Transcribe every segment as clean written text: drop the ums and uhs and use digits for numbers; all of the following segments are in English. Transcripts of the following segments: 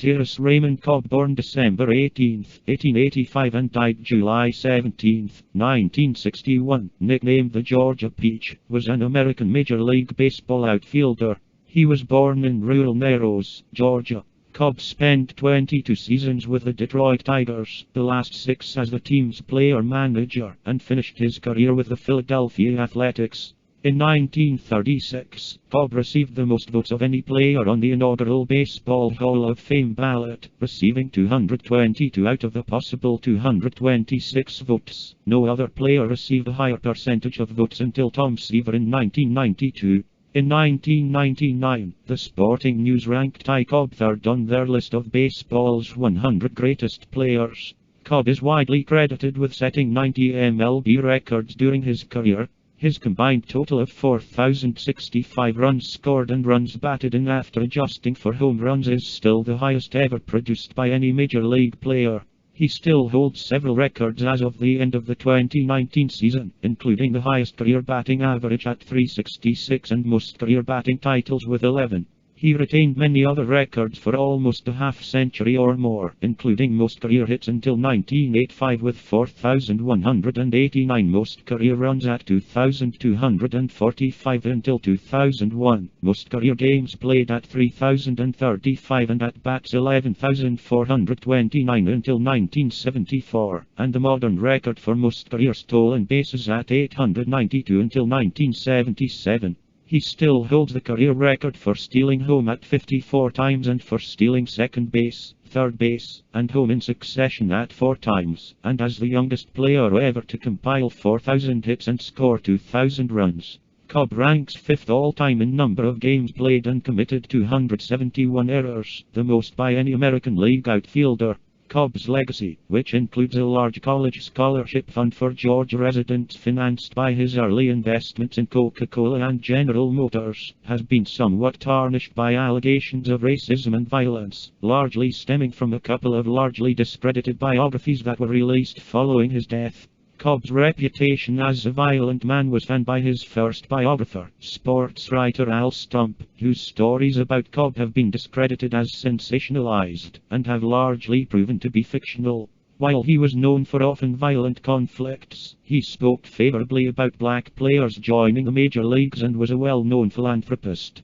Terrace Raymond Cobb, born December 18, 1885 and died July 17, 1961, nicknamed the Georgia Peach, was an American Major League Baseball outfielder. He was born in rural Narrows, Georgia. Cobb spent 22 seasons with the Detroit Tigers, the last 6 as the team's player-manager, and finished his career with the Philadelphia Athletics. In 1936, Cobb received the most votes of any player on the inaugural Baseball Hall of Fame ballot, receiving 222 out of the possible 226 votes. No other player received a higher percentage of votes until Tom Seaver in 1992. In 1999, the Sporting News ranked Ty Cobb third on their list of baseball's 100 greatest players. Cobb is widely credited with setting 90 MLB records during his career. His combined total of 4,065 runs scored and runs batted in after adjusting for home runs is still the highest ever produced by any major league player. He still holds several records as of the end of the 2019 season, including the highest career batting average at .366 and most career batting titles with 11. He retained many other records for almost a half-century or more, including most career hits until 1985 with 4,189, most career runs at 2,245 until 2001, most career games played at 3,035 and at-bats 11,429 until 1974, and the modern record for most career stolen bases at 892 until 1977. He still holds the career record for stealing home at 54 times and for stealing second base, third base, and home in succession at 4 times, and as the youngest player ever to compile 4,000 hits and score 2,000 runs. Cobb ranks 5th all-time in number of games played and committed 271 errors, the most by any American League outfielder. Cobb's legacy, which includes a large college scholarship fund for Georgia residents financed by his early investments in Coca-Cola and General Motors, has been somewhat tarnished by allegations of racism and violence, largely stemming from a couple of largely discredited biographies that were released following his death. Cobb's reputation as a violent man was fanned by his first biographer, sports writer Al Stump, whose stories about Cobb have been discredited as sensationalized, and have largely proven to be fictional. While he was known for often violent conflicts, he spoke favorably about black players joining the major leagues and was a well-known philanthropist.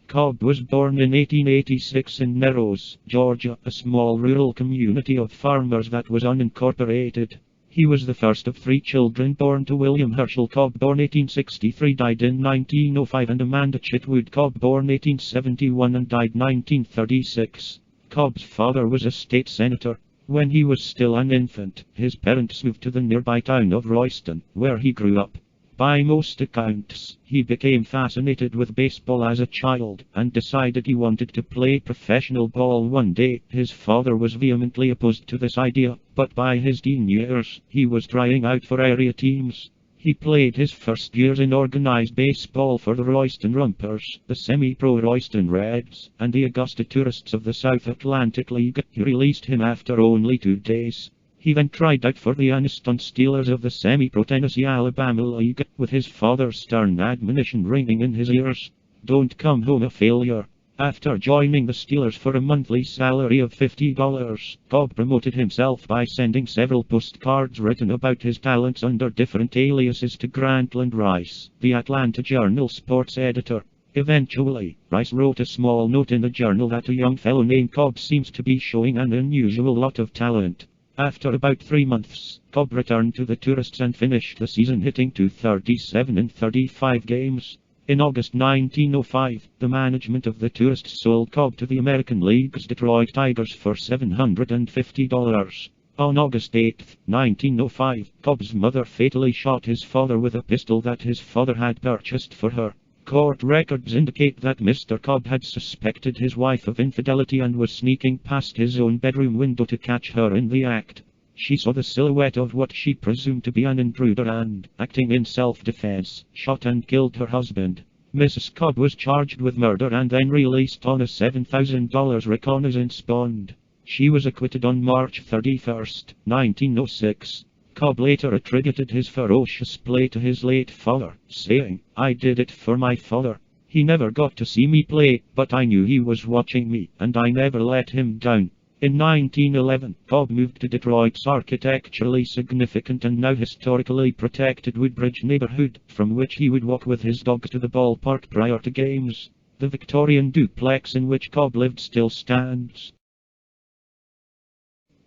Cobb was born in 1886 in Narrows, Georgia, a small rural community of farmers that was unincorporated. He was the first of 3 children born to William Herschel Cobb, born 1863, died in 1905, and Amanda Chitwood Cobb, born 1871 and died 1936. Cobb's father was a state senator. When he was still an infant, his parents moved to the nearby town of Royston, where he grew up. By most accounts, he became fascinated with baseball as a child, and decided he wanted to play professional ball one day. His father was vehemently opposed to this idea, but by his teen years, he was trying out for area teams. He played his first years in organized baseball for the Royston Rumpers, the semi-pro Royston Reds, and the Augusta Tourists of the South Atlantic League. He released him after only 2 days. He then tried out for the Anniston Steelers of the semi-pro Tennessee-Alabama League, with his father's stern admonition ringing in his ears. Don't come home a failure. After joining the Steelers for a monthly salary of $50, Cobb promoted himself by sending several postcards written about his talents under different aliases to Grantland Rice, the Atlanta Journal sports editor. Eventually, Rice wrote a small note in the journal that a young fellow named Cobb seems to be showing an unusual lot of talent. After about 3 months, Cobb returned to the Tourists and finished the season hitting .237 in 35 games. In August 1905, the management of the Tourists sold Cobb to the American League's Detroit Tigers for $750. On August 8, 1905, Cobb's mother fatally shot his father with a pistol that his father had purchased for her. Court records indicate that Mr. Cobb had suspected his wife of infidelity and was sneaking past his own bedroom window to catch her in the act. She saw the silhouette of what she presumed to be an intruder and, acting in self-defense, shot and killed her husband. Mrs. Cobb was charged with murder and then released on a $7,000 reconnaissance bond. She was acquitted on March 31, 1906. Cobb later attributed his ferocious play to his late father, saying, "I did it for my father. He never got to see me play, but I knew he was watching me, and I never let him down. In 1911, Cobb moved to Detroit's architecturally significant and now historically protected Woodbridge neighborhood, from which he would walk with his dog to the ballpark prior to games. The Victorian duplex in which Cobb lived still stands.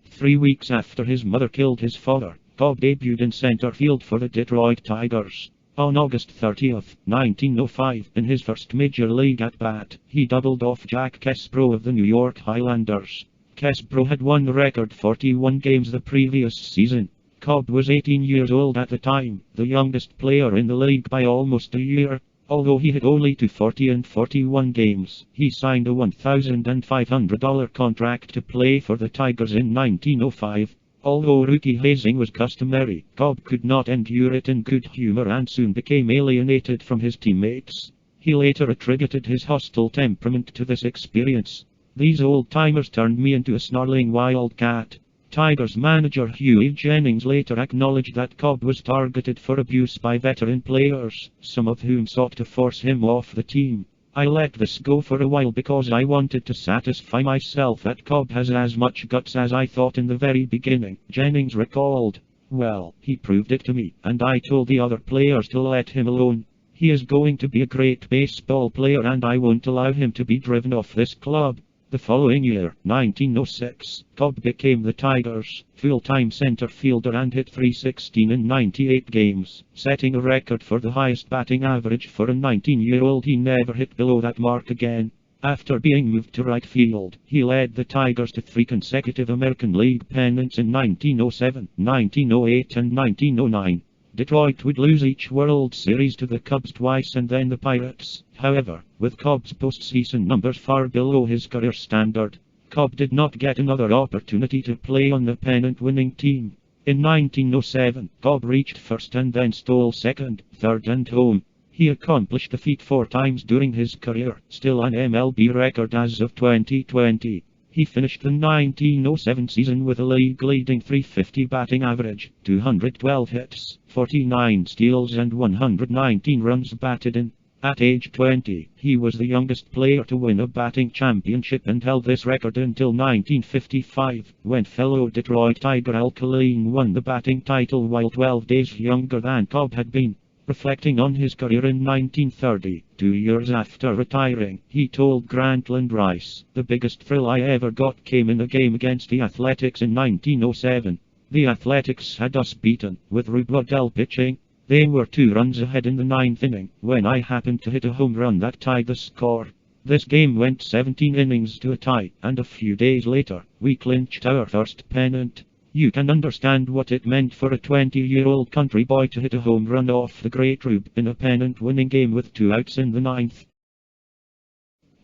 3 weeks after his mother killed his father, Cobb debuted in center field for the Detroit Tigers. On August 30, 1905, in his first major league at-bat, he doubled off Jack Kesbro of the New York Highlanders. Kesbro had won the record 41 games the previous season. Cobb was 18 years old at the time, the youngest player in the league by almost a year. Although he had only 240 in 41 games, he signed a $1,500 contract to play for the Tigers in 1905. Although rookie hazing was customary, Cobb could not endure it in good humor and soon became alienated from his teammates. He later attributed his hostile temperament to this experience. "These old-timers turned me into a snarling wildcat." Tigers manager Huey Jennings later acknowledged that Cobb was targeted for abuse by veteran players, some of whom sought to force him off the team. "I let this go for a while because I wanted to satisfy myself that Cobb has as much guts as I thought in the very beginning," Jennings recalled. "Well, he proved it to me, and I told the other players to let him alone. He is going to be a great baseball player and I won't allow him to be driven off this club." The following year, 1906, Cobb became the Tigers' full-time center fielder and hit .316 in 98 games, setting a record for the highest batting average for a 19-year-old. He never hit below that mark again. After being moved to right field, he led the Tigers to 3 consecutive American League pennants in 1907, 1908 and 1909. Detroit would lose each World Series to the Cubs twice and then the Pirates. However, with Cobb's postseason numbers far below his career standard, Cobb did not get another opportunity to play on the pennant-winning team. In 1907, Cobb reached first and then stole second, third and home. He accomplished the feat 4 times during his career, still an MLB record as of 2020. He finished the 1907 season with a league-leading .350 batting average, 212 hits, 49 steals and 119 runs batted in. At age 20, he was the youngest player to win a batting championship and held this record until 1955, when fellow Detroit Tiger Al Kaline won the batting title while 12 days younger than Cobb had been. Reflecting on his career in 1930, 2 years after retiring, he told Grantland Rice, "The biggest thrill I ever got came in a game against the Athletics in 1907. The Athletics had us beaten, with Rube Waddell pitching. They were 2 runs ahead in the 9th inning, when I happened to hit a home run that tied the score. This game went 17 innings to a tie, and a few days later, we clinched our first pennant." You can understand what it meant for a 20-year-old country boy to hit a home run off the great Rube in a pennant-winning game with 2 outs in the 9th.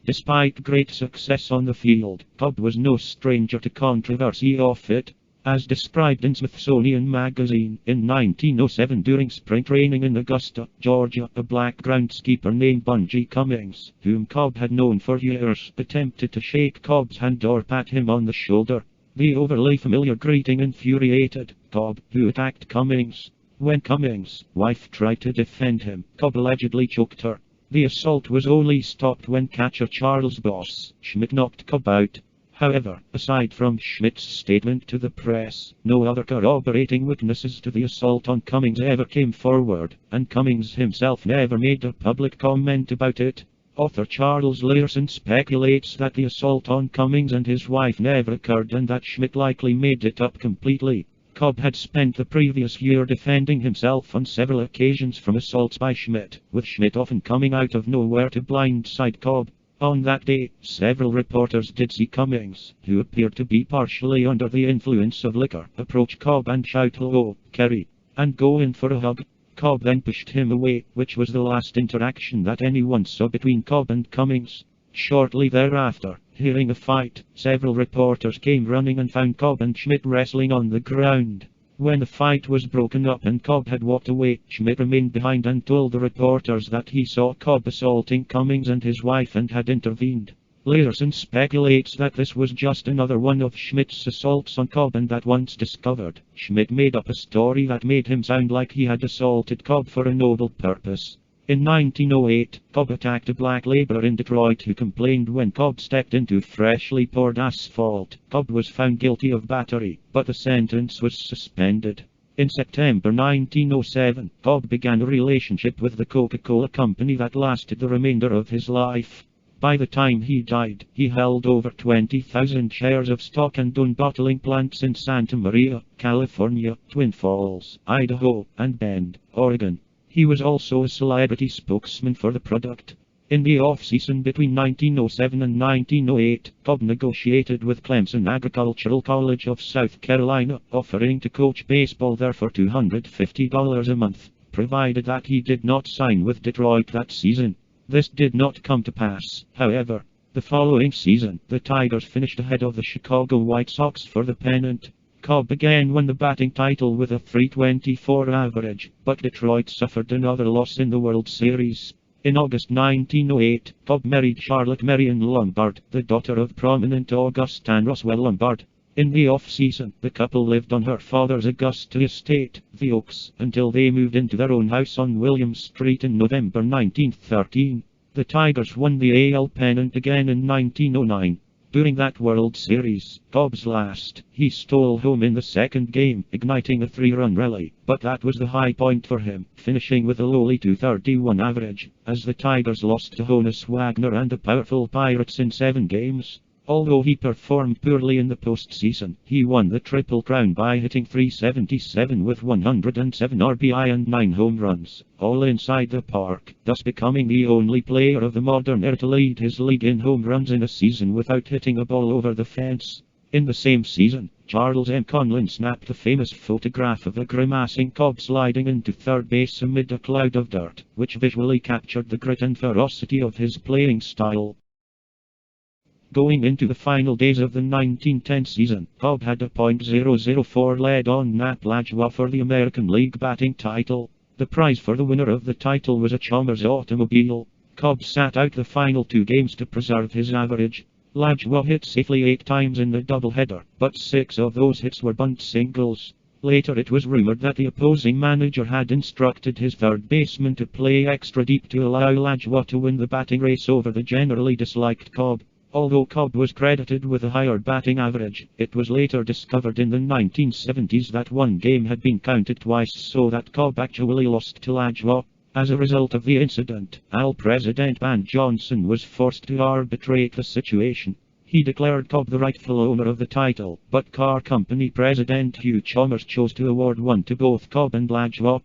Despite great success on the field, Cobb was no stranger to controversy off it. As described in Smithsonian Magazine, in 1907 during spring training in Augusta, Georgia, a black groundskeeper named Bungie Cummings, whom Cobb had known for years, attempted to shake Cobb's hand or pat him on the shoulder. The overly familiar greeting infuriated Cobb, who attacked Cummings. When Cummings' wife tried to defend him, Cobb allegedly choked her. The assault was only stopped when catcher Charles Boss Schmidt knocked Cobb out. However, aside from Schmidt's statement to the press, no other corroborating witnesses to the assault on Cummings ever came forward, and Cummings himself never made a public comment about it. Author Charles Learson speculates that the assault on Cummings and his wife never occurred and that Schmidt likely made it up completely. Cobb had spent the previous year defending himself on several occasions from assaults by Schmidt, with Schmidt often coming out of nowhere to blindside Cobb. On that day, several reporters did see Cummings, who appeared to be partially under the influence of liquor, approach Cobb and shout "Hello, Kerry," and go in for a hug. Cobb then pushed him away, which was the last interaction that anyone saw between Cobb and Cummings. Shortly thereafter, hearing a fight, several reporters came running and found Cobb and Schmidt wrestling on the ground. When the fight was broken up and Cobb had walked away, Schmidt remained behind and told the reporters that he saw Cobb assaulting Cummings and his wife and had intervened. Learson speculates that this was just another one of Schmidt's assaults on Cobb and that once discovered, Schmidt made up a story that made him sound like he had assaulted Cobb for a noble purpose. In 1908, Cobb attacked a black laborer in Detroit who complained when Cobb stepped into freshly poured asphalt. Cobb was found guilty of battery, but the sentence was suspended. In September 1907, Cobb began a relationship with the Coca-Cola company that lasted the remainder of his life. By the time he died, he held over 20,000 shares of stock and owned bottling plants in Santa Maria, California, Twin Falls, Idaho, and Bend, Oregon. He was also a celebrity spokesman for the product. In the off-season between 1907 and 1908, Cobb negotiated with Clemson Agricultural College of South Carolina, offering to coach baseball there for $250 a month, provided that he did not sign with Detroit that season. This did not come to pass, however. The following season, the Tigers finished ahead of the Chicago White Sox for the pennant. Cobb again won the batting title with a .324 average, but Detroit suffered another loss in the World Series. In August 1908, Cobb married Charlotte Marion Lombard, the daughter of prominent Augustin Roswell Lombard. In the off-season, the couple lived on her father's Augusta estate, the Oaks, until they moved into their own house on William Street in November 1913. The Tigers won the AL pennant again in 1909. During that World Series, Cobb's last, he stole home in the second game, igniting a 3-run rally, but that was the high point for him, finishing with a lowly .231 average, as the Tigers lost to Honus Wagner and the powerful Pirates in 7 games. Although he performed poorly in the postseason, he won the Triple Crown by hitting .377 with 107 RBI and 9 home runs, all inside the park, thus becoming the only player of the modern era to lead his league in home runs in a season without hitting a ball over the fence. In the same season, Charles M. Conlin snapped the famous photograph of a grimacing Cobb sliding into third base amid a cloud of dirt, which visually captured the grit and ferocity of his playing style. Going into the final days of the 1910 season, Cobb had a .004 lead on Nap Lajoie for the American League batting title. The prize for the winner of the title was a Chalmers automobile. Cobb sat out the final 2 games to preserve his average. Lajoie hit safely 8 times in the doubleheader, but 6 of those hits were bunt singles. Later it was rumored that the opposing manager had instructed his third baseman to play extra deep to allow Lajoie to win the batting race over the generally disliked Cobb. Although Cobb was credited with a higher batting average, it was later discovered in the 1970s that one game had been counted twice so that Cobb actually lost to Lajoie. As a result of the incident, AL President Van Johnson was forced to arbitrate the situation. He declared Cobb the rightful owner of the title, but car company president Hugh Chalmers chose to award one to both Cobb and Lajoie.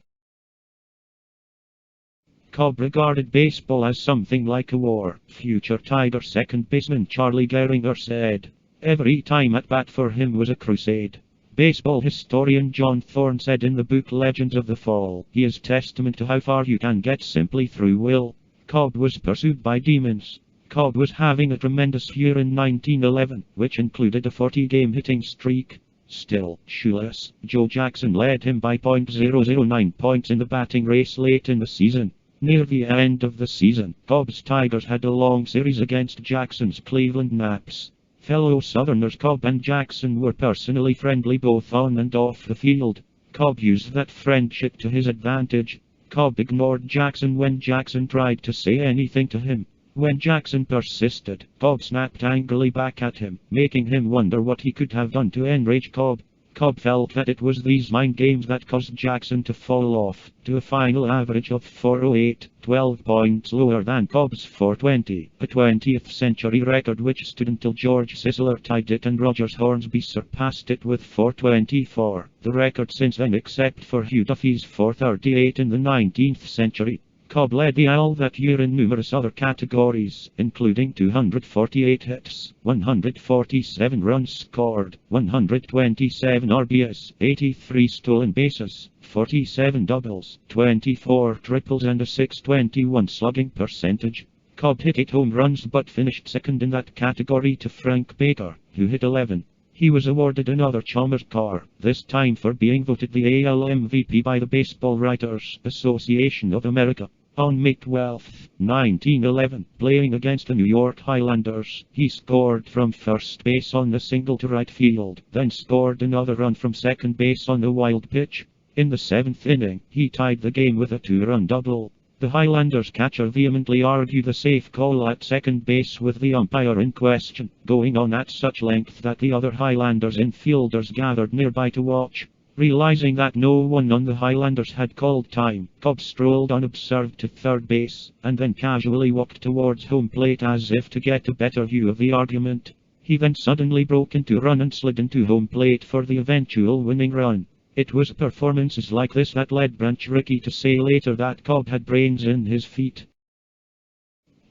Cobb regarded baseball as something like a war, future Tiger second baseman Charlie Gehringer said. Every time at bat for him was a crusade. Baseball historian John Thorne said in the book Legends of the Fall, he is testament to how far you can get simply through will. Cobb was pursued by demons. Cobb was having a tremendous year in 1911, which included a 40-game hitting streak. Still, shoeless, Joe Jackson led him by .009 points in the batting race late in the season. Near the end of the season, Cobb's Tigers had a long series against Jackson's Cleveland Naps. Fellow Southerners Cobb and Jackson were personally friendly both on and off the field. Cobb used that friendship to his advantage. Cobb ignored Jackson when Jackson tried to say anything to him. When Jackson persisted, Cobb snapped angrily back at him, making him wonder what he could have done to enrage Cobb. Cobb felt that it was these mind games that caused Jackson to fall off to a final average of .408, 12 points lower than Cobb's .420, a 20th century record which stood until George Sisler tied it and Rogers Hornsby surpassed it with .424, the record since then except for Hugh Duffy's .438 in the 19th century. Cobb led the AL that year in numerous other categories, including 248 hits, 147 runs scored, 127 RBIs, 83 stolen bases, 47 doubles, 24 triples and a .621 slugging percentage. Cobb hit 8 home runs but finished second in that category to Frank Baker, who hit 11. He was awarded another Chalmers car, this time for being voted the AL MVP by the Baseball Writers Association of America. On May 12, 1911, playing against the New York Highlanders, he scored from first base on a single to right field, then scored another run from second base on a wild pitch. In the 7th inning, he tied the game with a 2-run double. The Highlanders catcher vehemently argued the safe call at second base with the umpire in question, going on at such length that the other Highlanders infielders gathered nearby to watch. Realizing that no one on the Highlanders had called time, Cobb strolled unobserved to third base, and then casually walked towards home plate as if to get a better view of the argument. He then suddenly broke into a run and slid into home plate for the eventual winning run. It was performances like this that led Branch Rickey to say later that Cobb had brains in his feet.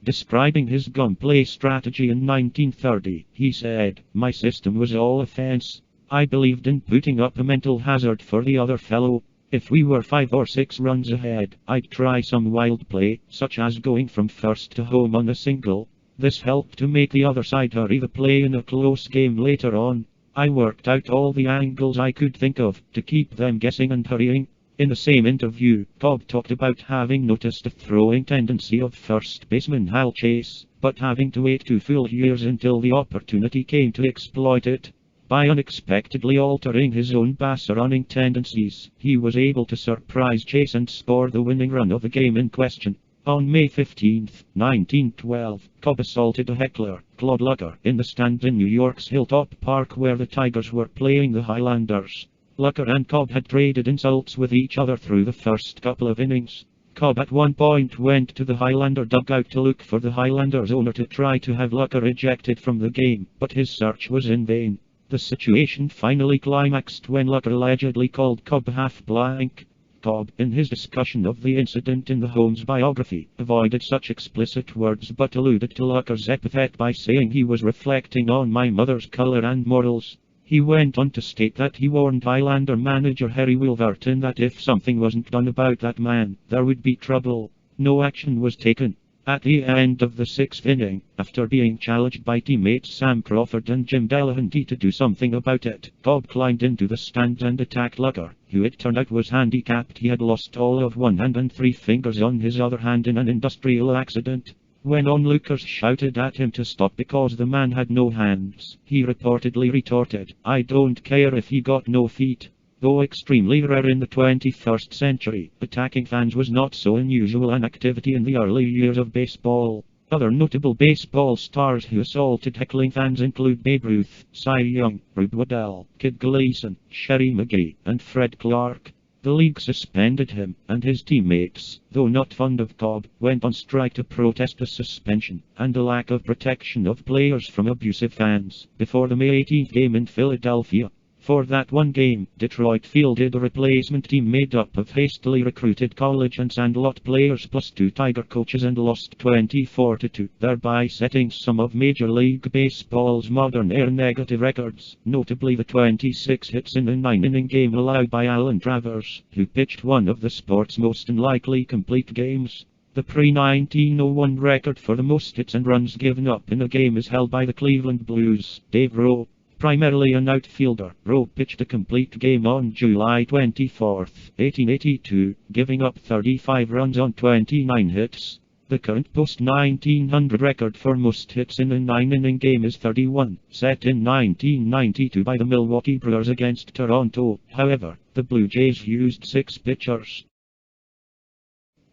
Describing his gunplay strategy in 1930, he said, "My system was all offense. I believed in putting up a mental hazard for the other fellow. If we were 5 or 6 runs ahead, I'd try some wild play, such as going from first to home on a single. This helped to make the other side hurry the play in a close game later on. I worked out all the angles I could think of, to keep them guessing and hurrying." In the same interview, Cobb talked about having noticed a throwing tendency of first baseman Hal Chase, but having to wait 2 full years until the opportunity came to exploit it. By unexpectedly altering his own base-running tendencies, he was able to surprise Chase and score the winning run of the game in question. On May 15, 1912, Cobb assaulted a heckler, Claude Lucker, in the stand in New York's Hilltop Park where the Tigers were playing the Highlanders. Lucker and Cobb had traded insults with each other through the first couple of innings. Cobb at one point went to the Highlander dugout to look for the Highlanders owner to try to have Lucker ejected from the game, but his search was in vain. The situation finally climaxed when Lucker allegedly called Cobb half-blank. Cobb, in his discussion of the incident in the Holmes biography, avoided such explicit words but alluded to Lucker's epithet by saying he was reflecting on my mother's color and morals. He went on to state that he warned Highlander manager Harry Wilverton that if something wasn't done about that man, there would be trouble. No action was taken. At the end of the 6th inning, after being challenged by teammates Sam Crawford and Jim Delahanty to do something about it, Cobb climbed into the stands and attacked Lucker, who it turned out was handicapped. He had lost all of one hand and 3 fingers on his other hand in an industrial accident. When onlookers shouted at him to stop because the man had no hands, he reportedly retorted, "I don't care if he got no feet." Though extremely rare in the 21st century, attacking fans was not so unusual an activity in the early years of baseball. Other notable baseball stars who assaulted heckling fans include Babe Ruth, Cy Young, Rube Waddell, Kid Gleason, Sherry McGee, and Fred Clark. The league suspended him, and his teammates, though not fond of Cobb, went on strike to protest the suspension and the lack of protection of players from abusive fans before the May 18th game in Philadelphia. For that one game, Detroit fielded a replacement team made up of hastily recruited college and sandlot players plus 2 Tiger coaches and lost 24-2, thereby setting some of Major League Baseball's modern era negative records, notably the 26 hits in a 9-inning game allowed by Alan Travers, who pitched one of the sport's most unlikely complete games. The pre-1901 record for the most hits and runs given up in a game is held by the Cleveland Blues' Dave Rowe. Primarily an outfielder, Rowe pitched a complete game on July 24, 1882, giving up 35 runs on 29 hits. The current post-1900 record for most hits in a 9-inning game is 31, set in 1992 by the Milwaukee Brewers against Toronto. However, the Blue Jays used 6 pitchers.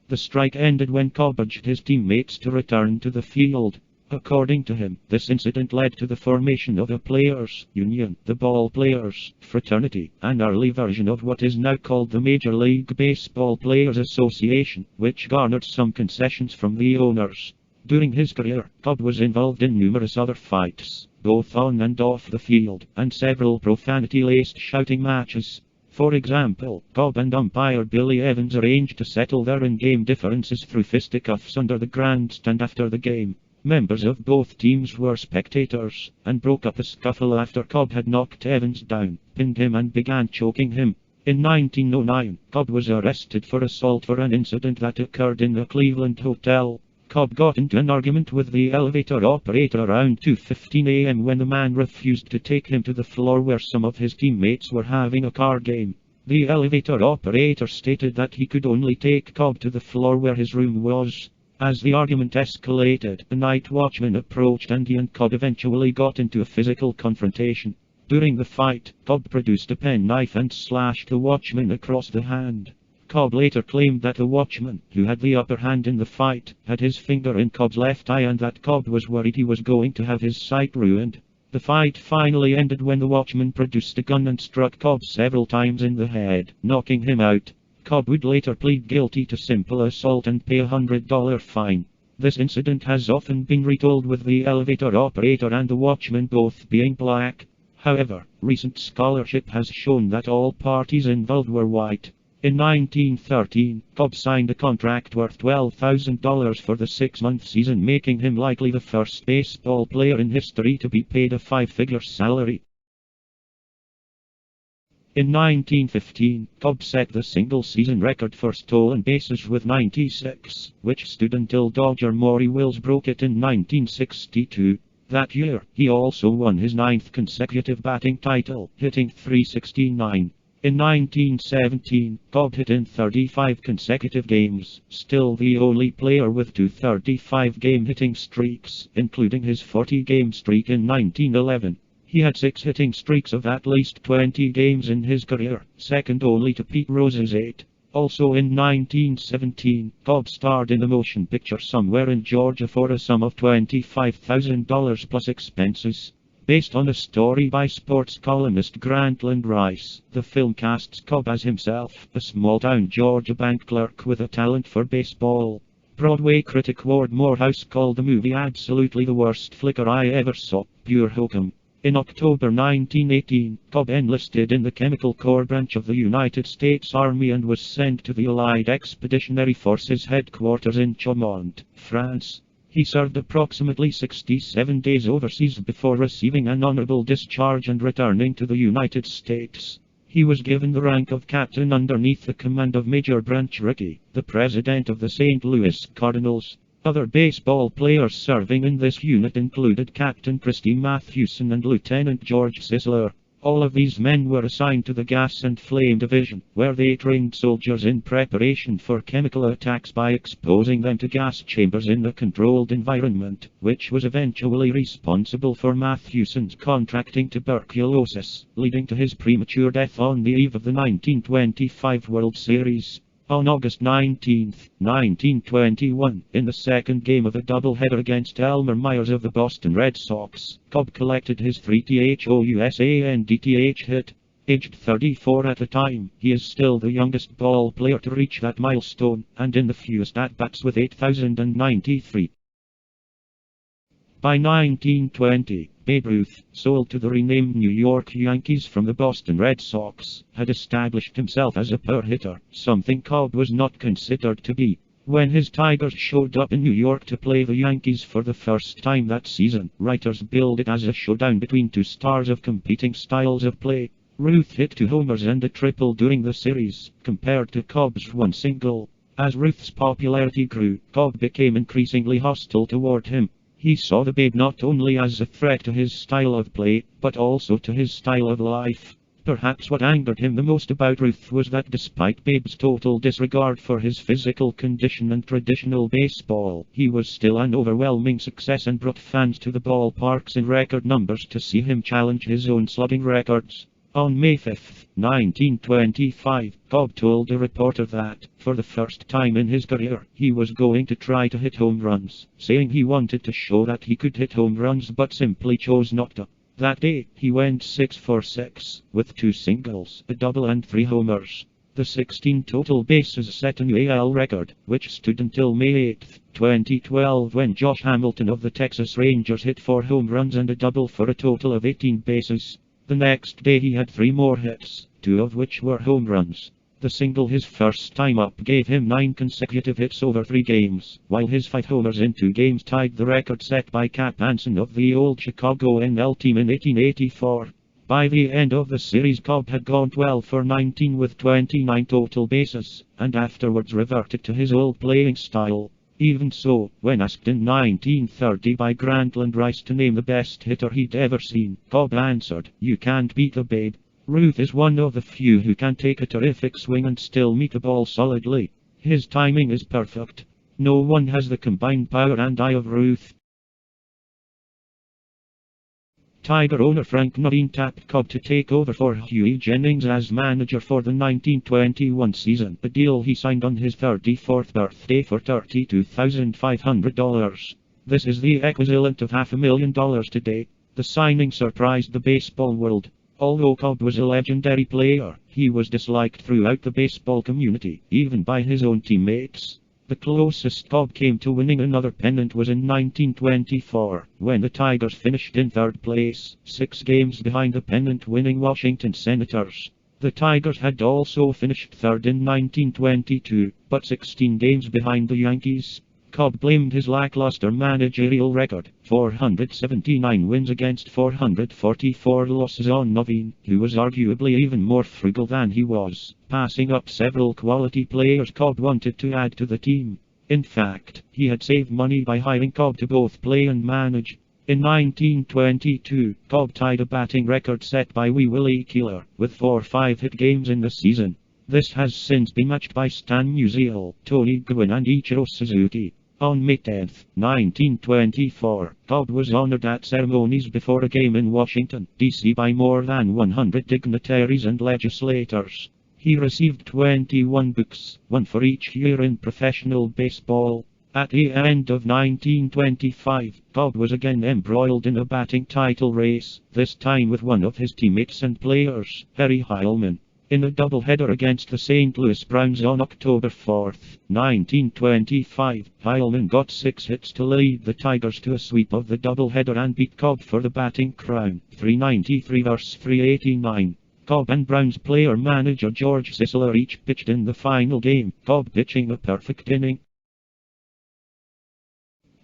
The strike ended when Cobb urged his teammates to return to the field. According to him, this incident led to the formation of a players' union, the Ball Players' Fraternity, an early version of what is now called the Major League Baseball Players Association, which garnered some concessions from the owners. During his career, Cobb was involved in numerous other fights, both on and off the field, and several profanity-laced shouting matches. For example, Cobb and umpire Billy Evans arranged to settle their in-game differences through fisticuffs under the grandstand after the game. Members of both teams were spectators, and broke up a scuffle after Cobb had knocked Evans down, pinned him and began choking him. In 1909, Cobb was arrested for assault for an incident that occurred in a Cleveland hotel. Cobb got into an argument with the elevator operator around 2:15 a.m. when the man refused to take him to the floor where some of his teammates were having a card game. The elevator operator stated that he could only take Cobb to the floor where his room was. As the argument escalated, a night watchman approached and he and Cobb eventually got into a physical confrontation. During the fight, Cobb produced a penknife and slashed the watchman across the hand. Cobb later claimed that the watchman, who had the upper hand in the fight, had his finger in Cobb's left eye and that Cobb was worried he was going to have his sight ruined. The fight finally ended when the watchman produced a gun and struck Cobb several times in the head, knocking him out. Cobb would later plead guilty to simple assault and pay a $100 fine. This incident has often been retold with the elevator operator and the watchman both being black. However, recent scholarship has shown that all parties involved were white. In 1913, Cobb signed a contract worth $12,000 for the 6-month season, making him likely the first baseball player in history to be paid a 5-figure salary. In 1915, Cobb set the single-season record for stolen bases with 96, which stood until Dodger Maury Wills broke it in 1962. That year, he also won his 9th consecutive batting title, hitting .369. In 1917, Cobb hit in 35 consecutive games, still the only player with 2 35-game hitting streaks, including his 40-game streak in 1911. He had 6 hitting streaks of at least 20 games in his career, second only to Pete Rose's 8. Also in 1917, Cobb starred in the motion picture Somewhere in Georgia for a sum of $25,000 plus expenses. Based on a story by sports columnist Grantland Rice, the film casts Cobb as himself, a small-town Georgia bank clerk with a talent for baseball. Broadway critic Ward Morehouse called the movie absolutely the worst flicker I ever saw, pure hokum. In October 1918, Cobb enlisted in the Chemical Corps branch of the United States Army and was sent to the Allied Expeditionary Forces headquarters in Chaumont, France. He served approximately 67 days overseas before receiving an honorable discharge and returning to the United States. He was given the rank of captain underneath the command of Major Branch Rickey, the president of the St. Louis Cardinals. Other baseball players serving in this unit included Captain Christy Mathewson and Lieutenant George Sisler. All of these men were assigned to the Gas and Flame Division, where they trained soldiers in preparation for chemical attacks by exposing them to gas chambers in a controlled environment, which was eventually responsible for Mathewson's contracting tuberculosis, leading to his premature death on the eve of the 1925 World Series. On August 19, 1921, in the second game of a doubleheader against Elmer Myers of the Boston Red Sox, Cobb collected his 3-THOUSANDTH hit. Aged 34 at the time, he is still the youngest ball player to reach that milestone, and in the fewest at-bats with 8,093. By 1920, Babe Ruth, sold to the renamed New York Yankees from the Boston Red Sox, had established himself as a power hitter, something Cobb was not considered to be. When his Tigers showed up in New York to play the Yankees for the first time that season, writers billed it as a showdown between two stars of competing styles of play. Ruth hit 2 homers and a triple during the series, compared to Cobb's 1 single. As Ruth's popularity grew, Cobb became increasingly hostile toward him. He saw the Babe not only as a threat to his style of play, but also to his style of life. Perhaps what angered him the most about Ruth was that despite Babe's total disregard for his physical condition and traditional baseball, he was still an overwhelming success and brought fans to the ballparks in record numbers to see him challenge his own slugging records. On May 5, 1925, Cobb told a reporter that, for the first time in his career, he was going to try to hit home runs, saying he wanted to show that he could hit home runs but simply chose not to. That day, he went 6 for 6, with 2 singles, a double and 3 homers. The 16 total bases set a new AL record, which stood until May 8, 2012 when Josh Hamilton of the Texas Rangers hit 4 home runs and a double for a total of 18 bases. The next day he had 3 more hits, 2 of which were home runs. The single his first time up gave him 9 consecutive hits over 3 games, while his 5 homers in 2 games tied the record set by Cap Anson of the old Chicago NL team in 1884. By the end of the series, Cobb had gone 12 for 19 with 29 total bases, and afterwards reverted to his old playing style. Even so, when asked in 1930 by Grantland Rice to name the best hitter he'd ever seen, Cobb answered, "You can't beat the Babe." Ruth is one of the few who can take a terrific swing and still meet the ball solidly. His timing is perfect. No one has the combined power and eye of Ruth. Tiger owner Frank Nordin tapped Cobb to take over for Hughie Jennings as manager for the 1921 season, a deal he signed on his 34th birthday for $32,500. This is the equivalent of $500,000 today. The signing surprised the baseball world. Although Cobb was a legendary player, he was disliked throughout the baseball community, even by his own teammates. The closest Cobb came to winning another pennant was in 1924, when the Tigers finished in third place, 6 games behind the pennant-winning Washington Senators. The Tigers had also finished third in 1922, but 16 games behind the Yankees. Cobb blamed his lackluster managerial record, 479 wins against 444 losses, on Nordin, who was arguably even more frugal than he was, passing up several quality players Cobb wanted to add to the team. In fact, he had saved money by hiring Cobb to both play and manage. In 1922, Cobb tied a batting record set by Wee Willie Keeler, with 4 5-hit games in the season. This has since been matched by Stan Musial, Tony Gwynn and Ichiro Suzuki. On May 10, 1924, Cobb was honored at ceremonies before a game in Washington, D.C. by more than 100 dignitaries and legislators. He received 21 books, one for each year in professional baseball. At the end of 1925, Cobb was again embroiled in a batting title race, this time with one of his teammates and players, Harry Heilman. In a doubleheader against the St. Louis Browns on October 4, 1925, Heilman got 6 hits to lead the Tigers to a sweep of the doubleheader and beat Cobb for the batting crown, 393 vs 389. Cobb and Browns player-manager George Sisler each pitched in the final game, Cobb pitching a perfect inning.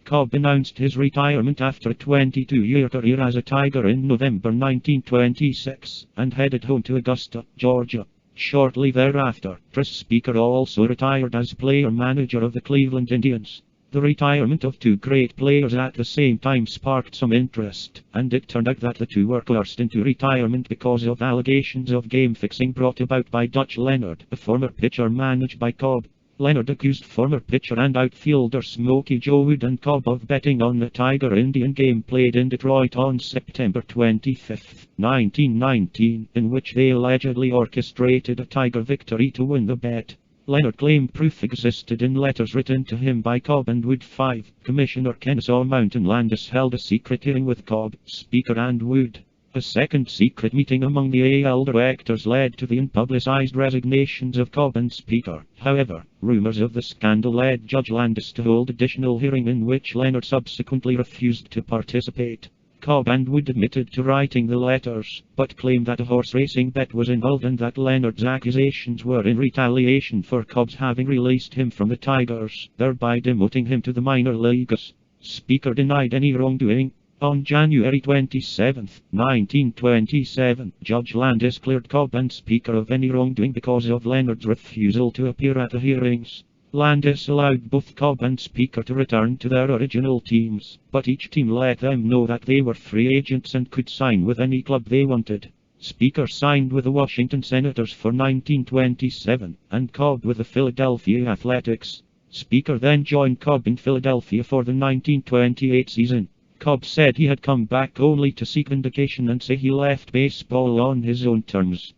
Cobb announced his retirement after a 22-year career as a Tiger in November 1926, and headed home to Augusta, Georgia. Shortly thereafter, Chris Speaker also retired as player-manager of the Cleveland Indians. The retirement of 2 great players at the same time sparked some interest, and it turned out that the two were coerced into retirement because of allegations of game fixing brought about by Dutch Leonard, a former pitcher managed by Cobb. Leonard accused former pitcher and outfielder Smokey Joe Wood and Cobb of betting on the Tiger-Indian game played in Detroit on September 25, 1919, in which they allegedly orchestrated a Tiger victory to win the bet. Leonard claimed proof existed in letters written to him by Cobb and Wood. 5. Commissioner Kennesaw Mountain Landis held a secret hearing with Cobb, Speaker and Wood. A second secret meeting among the AL directors led to the unpublicized resignations of Cobb and Speaker. However, rumors of the scandal led Judge Landis to hold additional hearing in which Leonard subsequently refused to participate. Cobb and Wood admitted to writing the letters, but claimed that a horse racing bet was involved and that Leonard's accusations were in retaliation for Cobb's having released him from the Tigers, thereby demoting him to the minor leagues. Speaker denied any wrongdoing. On January 27, 1927, Judge Landis cleared Cobb and Speaker of any wrongdoing because of Leonard's refusal to appear at the hearings. Landis allowed both Cobb and Speaker to return to their original teams, but each team let them know that they were free agents and could sign with any club they wanted. Speaker signed with the Washington Senators for 1927, and Cobb with the Philadelphia Athletics. Speaker then joined Cobb in Philadelphia for the 1928 season. Cobb said he had come back only to seek vindication and say he left baseball on his own terms.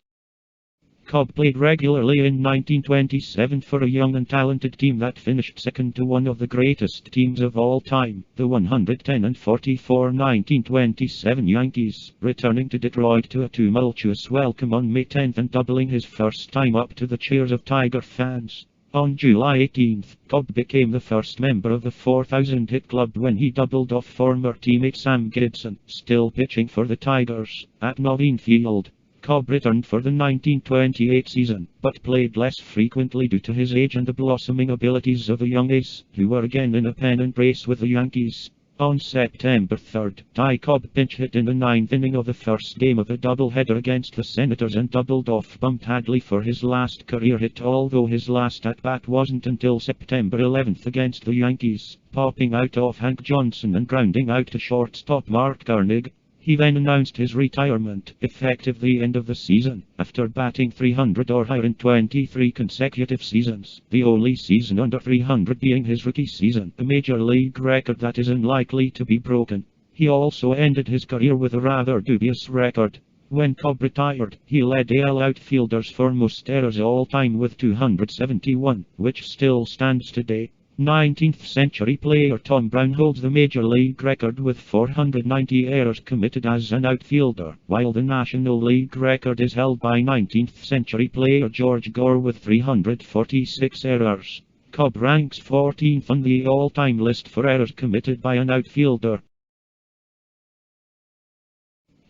Cobb played regularly in 1927 for a young and talented team that finished second to one of the greatest teams of all time, the 110-44 1927 Yankees, returning to Detroit to a tumultuous welcome on May 10 and doubling his first time up to the cheers of Tiger fans. On July 18, Cobb became the first member of the 4,000-hit club when he doubled off former teammate Sam Gibson, still pitching for the Tigers, at Nordin Field. Cobb returned for the 1928 season, but played less frequently due to his age and the blossoming abilities of the young ace, who were again in a pennant race with the Yankees. On September 3, Ty Cobb pinch hit in the 9th inning of the first game of a doubleheader against the Senators and doubled off Bump Hadley for his last career hit, although his last at-bat wasn't until September 11 against the Yankees, popping out off Hank Johnson and grounding out to shortstop Mark Garnig. He then announced his retirement, effective the end of the season, after batting 300 or higher in 23 consecutive seasons, the only season under 300 being his rookie season, a major league record that is unlikely to be broken. He He also ended his career with a rather dubious record. When Cobb retired, he led AL outfielders for most errors all time with 271, which still stands today. 19th century player Tom Brown holds the major league record with 490 errors committed as an outfielder, while the National League record is held by 19th century player George Gore with 346 errors. Cobb ranks 14th on the all-time list for errors committed by an outfielder.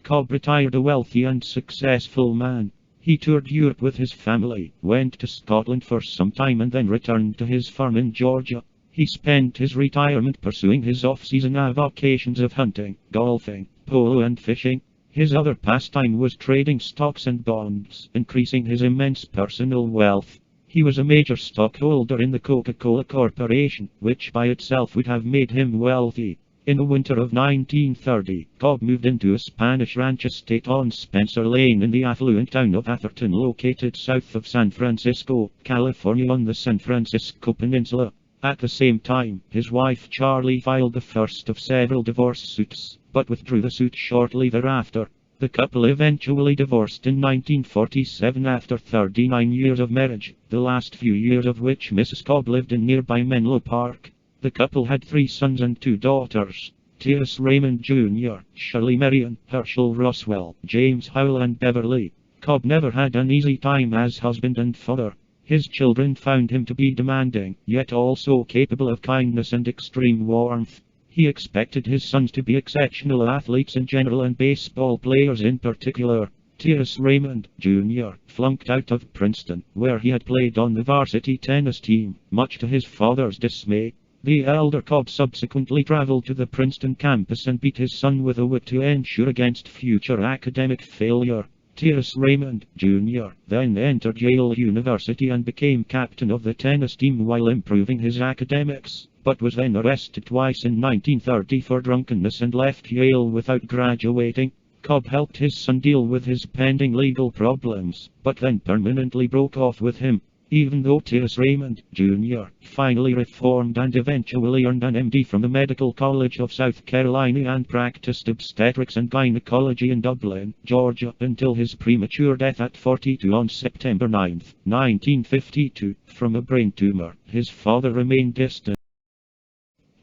Cobb retired a wealthy and successful man. He toured Europe with his family, went to Scotland for some time and then returned to his farm in Georgia. He spent his retirement pursuing his off-season avocations of hunting, golfing, polo and fishing. His other pastime was trading stocks and bonds, increasing his immense personal wealth. He was a major stockholder in the Coca-Cola Corporation, which by itself would have made him wealthy. In the winter of 1930, Cobb moved into a Spanish ranch estate on Spencer Lane in the affluent town of Atherton, located south of San Francisco, California on the San Francisco Peninsula. At the same time, his wife Charlie filed the first of several divorce suits, but withdrew the suit shortly thereafter. The couple eventually divorced in 1947 after 39 years of marriage, the last few years of which Mrs. Cobb lived in nearby Menlo Park. The couple had 3 sons and 2 daughters: T.S. Raymond Jr., Shirley Marion, Herschel Roswell, James Howell and Beverly. Cobb never had an easy time as husband and father. His children found him to be demanding, yet also capable of kindness and extreme warmth. He expected his sons to be exceptional athletes in general and baseball players in particular. T.S. Raymond, Jr., flunked out of Princeton, where he had played on the varsity tennis team, much to his father's dismay. The elder Cobb subsequently traveled to the Princeton campus and beat his son with a whip to ensure against future academic failure. T.S. Raymond, Jr., then entered Yale University and became captain of the tennis team while improving his academics, but was then arrested twice in 1930 for drunkenness and left Yale without graduating. Cobb helped his son deal with his pending legal problems, but then permanently broke off with him. Even though T.S. Raymond, Jr. finally reformed and eventually earned an MD from the Medical College of South Carolina and practiced obstetrics and gynecology in Dublin, Georgia, until his premature death at 42 on September 9, 1952, from a brain tumor, his father remained distant.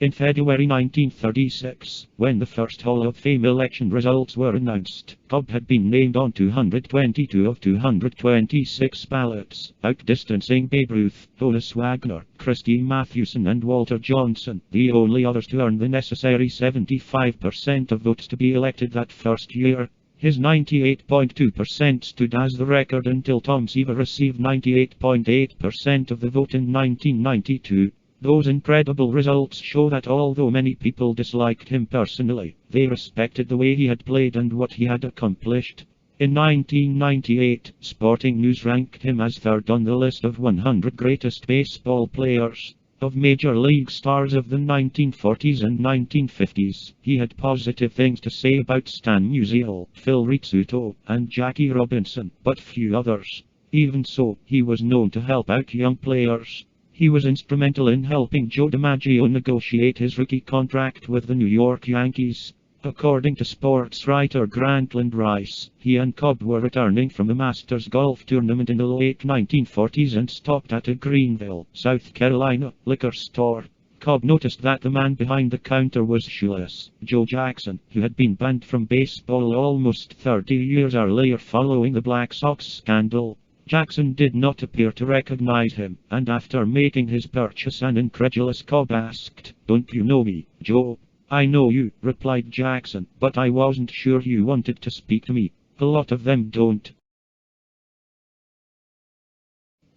In February 1936, when the first Hall of Fame election results were announced, Cobb had been named on 222 of 226 ballots, outdistancing Babe Ruth, Honus Wagner, Christy Mathewson and Walter Johnson, the only others to earn the necessary 75% of votes to be elected that first year. His 98.2% stood as the record until Tom Seaver received 98.8% of the vote in 1992. Those incredible results show that although many people disliked him personally, they respected the way he had played and what he had accomplished. In 1998, Sporting News ranked him as third on the list of 100 greatest baseball players. Of major league stars of the 1940s and 1950s, he had positive things to say about Stan Musial, Phil Rizzuto, and Jackie Robinson, but few others. Even so, he was known to help out young players. He was instrumental in helping Joe DiMaggio negotiate his rookie contract with the New York Yankees. According to sports writer Grantland Rice, he and Cobb were returning from the Masters golf tournament in the late 1940s and stopped at a Greenville, South Carolina, liquor store. Cobb noticed that the man behind the counter was shoeless, Joe Jackson, who had been banned from baseball almost 30 years earlier following the Black Sox scandal. Jackson did not appear to recognize him, and after making his purchase an incredulous Cobb asked, "Don't you know me, Joe?" "I know you," replied Jackson, "but I wasn't sure you wanted to speak to me. A lot of them don't."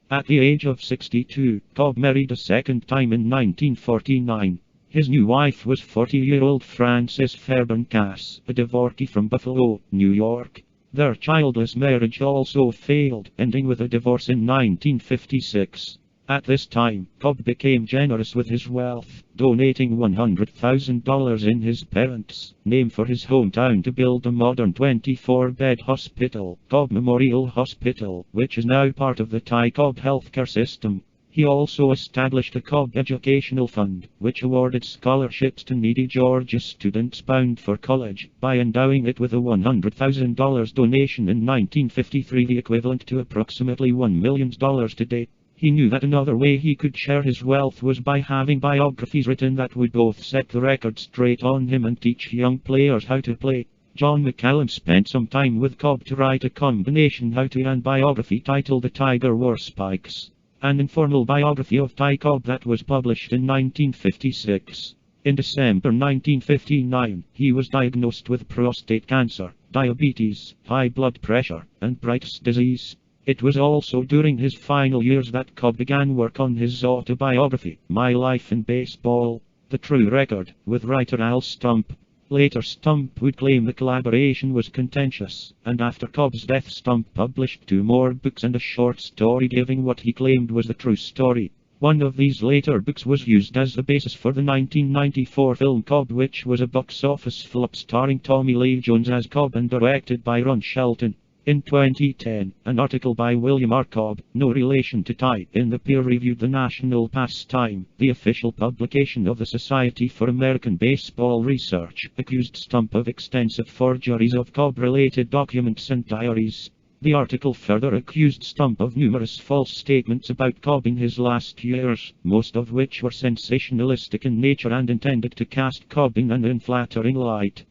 At the age of 62, Cobb married a second time in 1949. His new wife was 40-year-old Frances Fairburn Cass, a devotee from Buffalo, New York. Their childless marriage also failed, ending with a divorce in 1956. At this time, Cobb became generous with his wealth, donating $100,000 in his parents' name for his hometown to build a modern 24-bed hospital, Cobb Memorial Hospital, which is now part of the Tycob healthcare system. He also established a Cobb Educational Fund, which awarded scholarships to needy Georgia students bound for college, by endowing it with a $100,000 donation in 1953, the equivalent to approximately $1 million today. He knew that another way he could share his wealth was by having biographies written that would both set the record straight on him and teach young players how to play. John McCallum spent some time with Cobb to write a combination how-to and biography titled The Tiger Wore Spikes, an informal biography of Ty Cobb that was published in 1956. In December 1959, he was diagnosed with prostate cancer, diabetes, high blood pressure, and Bright's disease. It was also during his final years that Cobb began work on his autobiography, My Life in Baseball, The True Record, with writer Al Stump. Later Stump would claim the collaboration was contentious, and after Cobb's death Stump published 2 more books and a short story giving what he claimed was the true story. One of these later books was used as the basis for the 1994 film Cobb, which was a box office flop starring Tommy Lee Jones as Cobb and directed by Ron Shelton. In 2010, an article by William R. Cobb, no relation to Ty, in the peer-reviewed The National Pastime, the official publication of the Society for American Baseball Research, accused Stump of extensive forgeries of Cobb-related documents and diaries. The article further accused Stump of numerous false statements about Cobb in his last years, most of which were sensationalistic in nature and intended to cast Cobb in an unflattering light.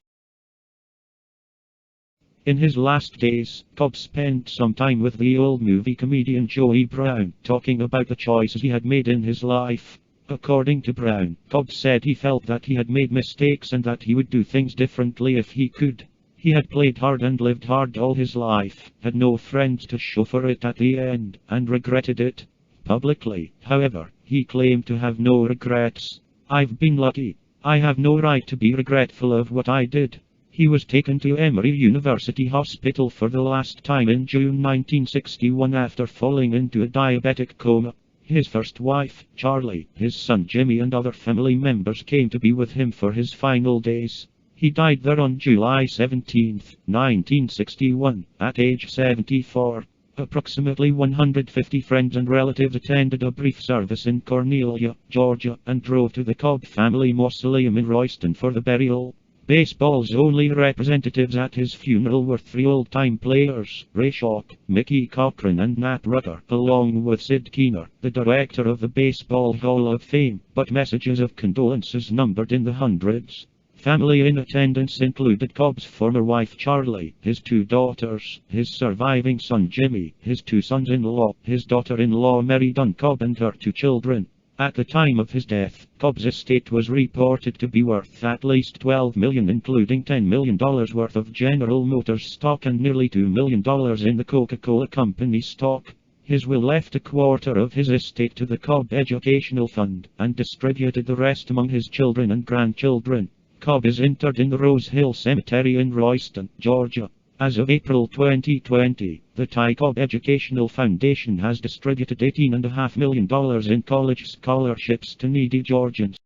In his last days, Cobb spent some time with the old movie comedian Joey Brown, talking about the choices he had made in his life. According to Brown, Cobb said he felt that he had made mistakes and that he would do things differently if he could. He had played hard and lived hard all his life, had no friends to show for it at the end, and regretted it. Publicly, however, he claimed to have no regrets. I've been lucky. I have no right to be regretful of what I did. He was taken to Emory University Hospital for the last time in June 1961 after falling into a diabetic coma. His first wife, Charlie, his son Jimmy and other family members came to be with him for his final days. He died there on July 17, 1961, at age 74. Approximately 150 friends and relatives attended a brief service in Cornelia, Georgia, and drove to the Cobb family mausoleum in Royston for the burial. Baseball's only representatives at his funeral were 3 old-time players, Ray Schalk, Mickey Cochran and Nat Rutter, along with Sid Keener, the director of the Baseball Hall of Fame, but messages of condolences numbered in the hundreds. Family in attendance included Cobb's former wife Charlie, his 2 daughters, his surviving son Jimmy, his 2 sons-in-law, his daughter-in-law Mary Dunn Cobb and her 2 children. At the time of his death, Cobb's estate was reported to be worth at least $12 million, including $10 million worth of General Motors stock and nearly $2 million in the Coca-Cola Company stock. His will left a quarter of his estate to the Cobb Educational Fund, and distributed the rest among his children and grandchildren. Cobb is interred in the Rose Hill Cemetery in Royston, Georgia. As of April 2020, the Ty Cobb Educational Foundation has distributed $18.5 million in college scholarships to needy Georgians.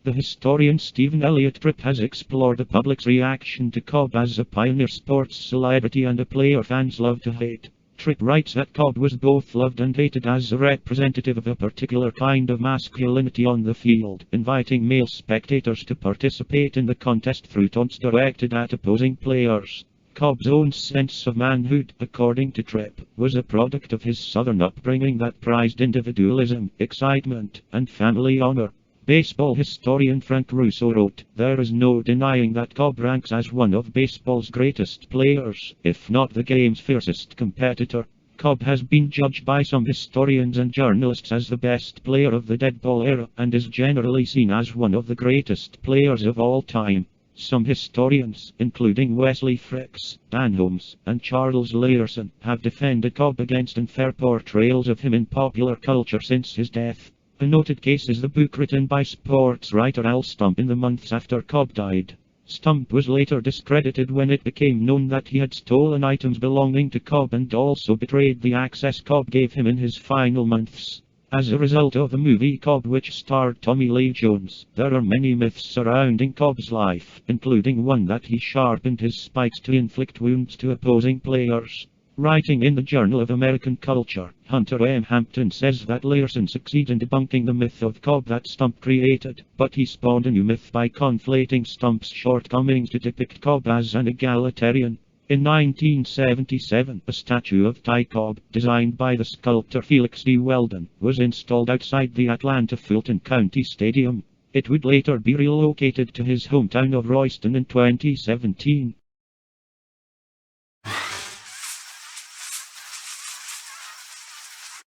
The historian Stephen Elliott Tripp has explored the public's reaction to Cobb as a pioneer sports celebrity and a player fans love to hate. Tripp writes that Cobb was both loved and hated as a representative of a particular kind of masculinity on the field, inviting male spectators to participate in the contest through taunts directed at opposing players. Cobb's own sense of manhood, according to Tripp, was a product of his southern upbringing that prized individualism, excitement, and family honor. Baseball historian Frank Russo wrote, "There is no denying that Cobb ranks as one of baseball's greatest players, if not the game's fiercest competitor. Cobb has been judged by some historians and journalists as the best player of the dead ball era, and is generally seen as one of the greatest players of all time. Some historians, including Wesley Fricks, Dan Holmes, and Charles Learson, have defended Cobb against unfair portrayals of him in popular culture since his death. A noted case is the book written by sports writer Al Stump in the months after Cobb died. Stump was later discredited when it became known that he had stolen items belonging to Cobb and also betrayed the access Cobb gave him in his final months. As a result of the movie Cobb, which starred Tommy Lee Jones, there are many myths surrounding Cobb's life, including one that he sharpened his spikes to inflict wounds to opposing players. Writing in the Journal of American Culture, Hunter M. Hampton says that Learson succeeded in debunking the myth of Cobb that Stump created, but he spawned a new myth by conflating Stump's shortcomings to depict Cobb as an egalitarian. In 1977, a statue of Ty Cobb, designed by the sculptor Felix D. Weldon, was installed outside the Atlanta Fulton County Stadium. It would later be relocated to his hometown of Royston in 2017.